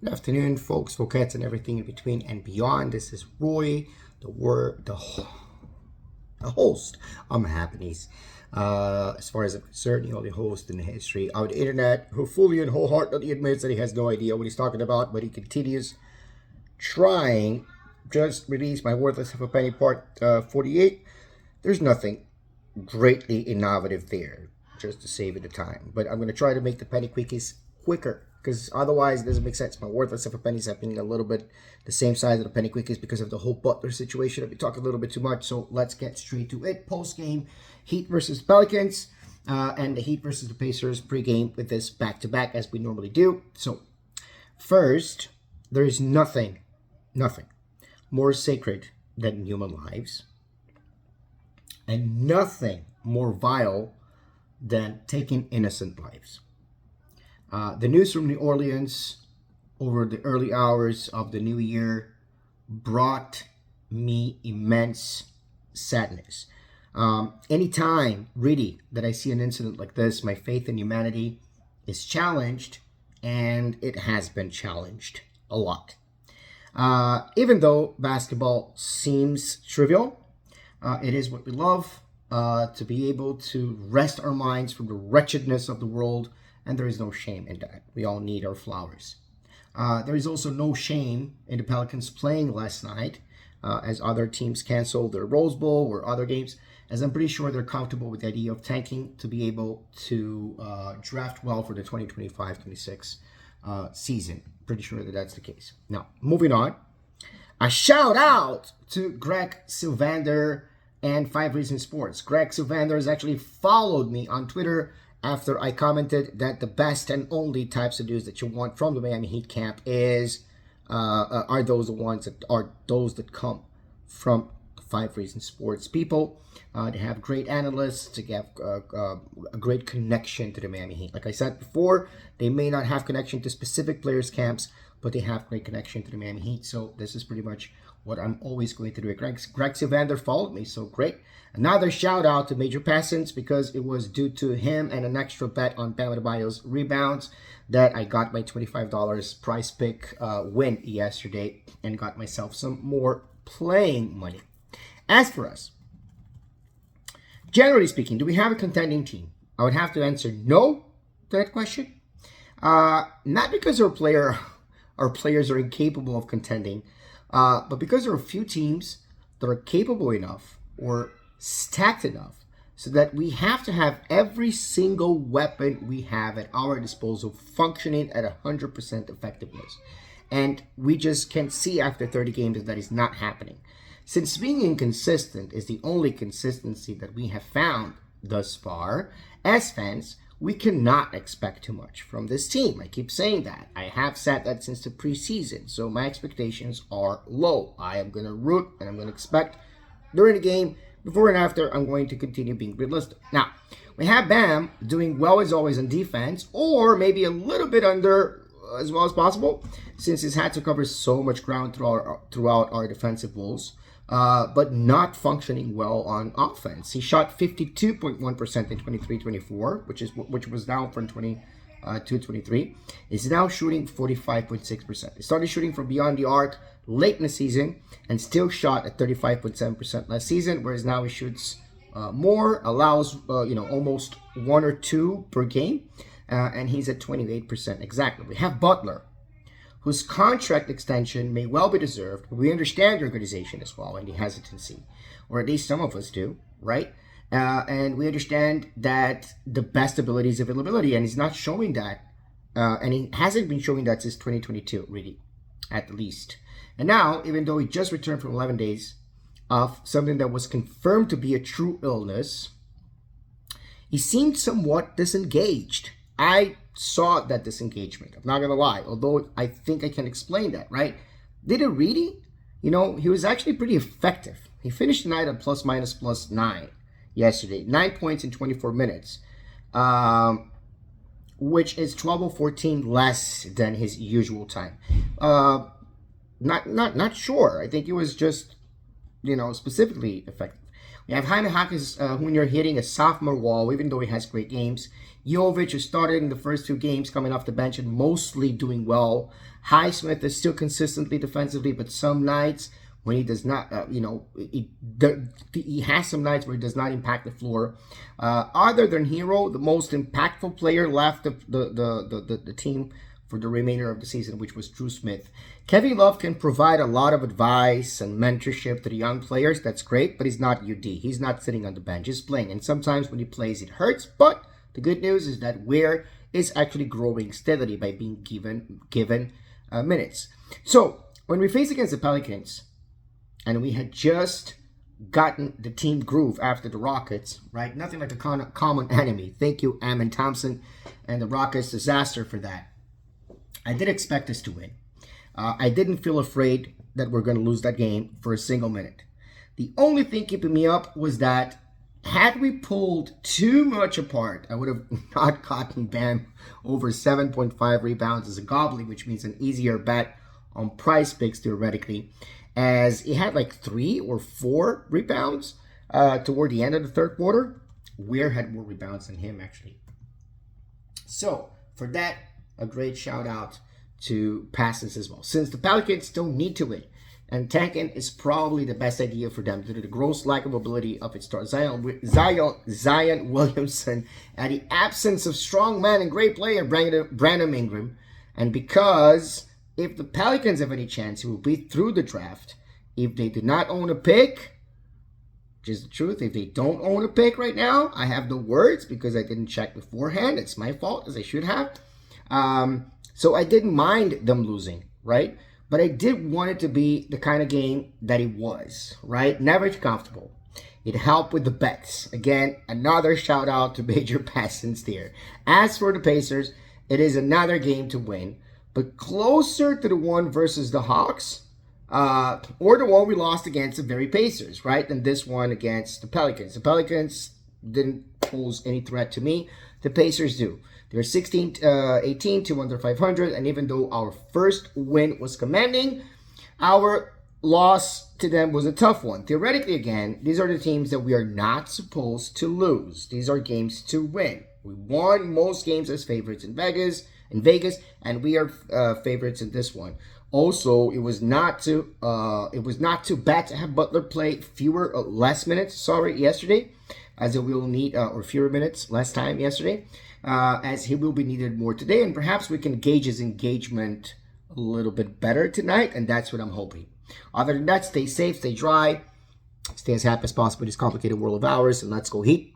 Good afternoon, folks, folkettes, and everything in between and beyond. This is Roy, the host of my Happiness. As far as I'm concerned, the only host in the history of the internet who fully and wholeheartedly admits that he has no idea what he's talking about, but he continues trying. Just released my Worthless of a Penny Part 48. There's nothing greatly innovative there, just to save you the time. But I'm going to try to make the Penny Quickies quicker, because otherwise it doesn't make sense. My Worthless of a Pennies have been a little bit the same size of the Penny Quickies because of the whole Butler situation. I've been talking a little bit too much, so let's get straight to it. Post-game, Heat versus Pelicans, and the Heat versus the Pacers pre-game with this back-to-back as we normally do. So first, there is nothing more sacred than human lives, and nothing more vile than taking innocent lives. The news from New Orleans over the early hours of the new year brought me immense sadness. Anytime, really, that I see an incident like this, my faith in humanity is challenged, and it has been challenged a lot. Even though basketball seems trivial, it is what we love, to be able to rest our minds from the wretchedness of the world, and there is no shame in that. We all need our flowers. There is also no shame in the Pelicans playing last night, as other teams canceled their Rose Bowl or other games, as I'm pretty sure they're comfortable with the idea of tanking to be able to draft well for the 2025-26 season. Pretty sure that that's the case. Now, moving on. A shout out to Greg Sylvander and 5 Reasons Sports. Greg Sylvander has actually followed me on Twitter after I commented that the best and only types of news that you want from the Miami Heat camp are those that come from 5 Reasons Sports people. They have great analysts. They have a great connection to the Miami Heat. Like I said before, they may not have connection to specific players' camps, but they have great connection to the Miami Heat. So this is pretty much what I'm always going to do. Greg Sylvander followed me, so great. Another shout out to Major Passants, because it was due to him and an extra bet on Bam Adebayo's rebounds that I got my $25 prize pick win yesterday and got myself some more playing money. As for us, generally speaking, do we have a contending team? I would have to answer no to that question. Not because our players are incapable of contending, but because there are a few teams that are capable enough or stacked enough so that we have to have every single weapon we have at our disposal functioning at 100% effectiveness. And we just can't see after 30 games that is not happening. Since being inconsistent is the only consistency that we have found thus far, as fans, we cannot expect too much from this team. I keep saying that. I have said that since the preseason, so my expectations are low. I am going to root and I'm going to expect during the game, before and after, I'm going to continue being realistic. Now, we have Bam doing well as always on defense, or maybe a little bit under as well as possible, since he's had to cover so much ground throughout our defensive woes. But not functioning well on offense. He shot 52.1% in 23-24, which was down from 22-23. He's now shooting 45.6%. He started shooting from beyond the arc late in the season and still shot at 35.7% last season, whereas now he shoots more, allows almost 1 or 2 per game, and he's at 28% exactly. We have Butler, whose contract extension may well be deserved, but we understand the organization as well and the hesitancy, or at least some of us do, right? And we understand that the best ability is availability, and he's not showing that, and he hasn't been showing that since 2022, really, at least. And now, even though he just returned from 11 days of something that was confirmed to be a true illness, he seemed somewhat disengaged. I saw that disengagement. I'm not going to lie, although I think I can explain that, right? Did it really? He was actually pretty effective. He finished the night at +-+9 yesterday. 9 points in 24 minutes, which is 12 or 14 less than his usual time. Not sure. I think he was just, specifically effective. You have Jaime Jaquez when you're hitting a sophomore wall, even though he has great games. Jovic, who started in the first 2 games coming off the bench and mostly doing well. Highsmith is still consistently defensively, but some nights when he does not, he has some nights where he does not impact the floor. Other than Hero, the most impactful player left the team for the remainder of the season, which was Drew Smith. Kevin Love can provide a lot of advice and mentorship to the young players. That's great, but he's not UD. He's not sitting on the bench. He's playing, and sometimes when he plays, it hurts. But the good news is that Ware is actually growing steadily by being given minutes. So when we face against the Pelicans, and we had just gotten the team groove after the Rockets, right? Nothing like a common enemy. Thank you, Ammon Thompson, and the Rockets disaster for that. I did expect us to win. I didn't feel afraid that we're going to lose that game for a single minute. The only thing keeping me up was that had we pulled too much apart, I would have not gotten Bam over 7.5 rebounds as a gobbling, which means an easier bet on Price Picks theoretically, as he had like 3 or 4 rebounds toward the end of the third quarter. Ware had more rebounds than him, actually. So, for that, a great shout out to Passes as well. Since the Pelicans don't need to win, and tanking is probably the best idea for them due to the gross lack of ability of its star Zion Williamson, and the absence of strong man and great player Brandon Ingram, and because if the Pelicans have any chance, it will be through the draft. If they do not own a pick, just the truth, if they don't own a pick right now, I have no words because I didn't check beforehand. It's my fault, as I should have. So I didn't mind them losing, right? But I did want it to be the kind of game that it was, right? Never too comfortable. It helped with the bets. Again, another shout out to Major Passons there. As for the Pacers, it is another game to win, but closer to the one versus the Hawks, or the one we lost against the very Pacers, right? Than this one against the Pelicans. The Pelicans didn't pose any threat to me. The Pacers do. They're 18 to under 500, and even though our first win was commanding, our loss to them was a tough one. Theoretically, again, these are the teams that we are not supposed to lose. These are games to win. We won most games as favorites in Vegas, and we are favorites in this one. Also, it was not too bad to have Butler play less minutes. Yesterday, as it will need or fewer minutes, less time yesterday, as he will be needed more today, and perhaps we can gauge his engagement a little bit better tonight, and that's what I'm hoping. Other than that, stay safe, stay dry, stay as happy as possible in this complicated world of ours, and let's go Heat.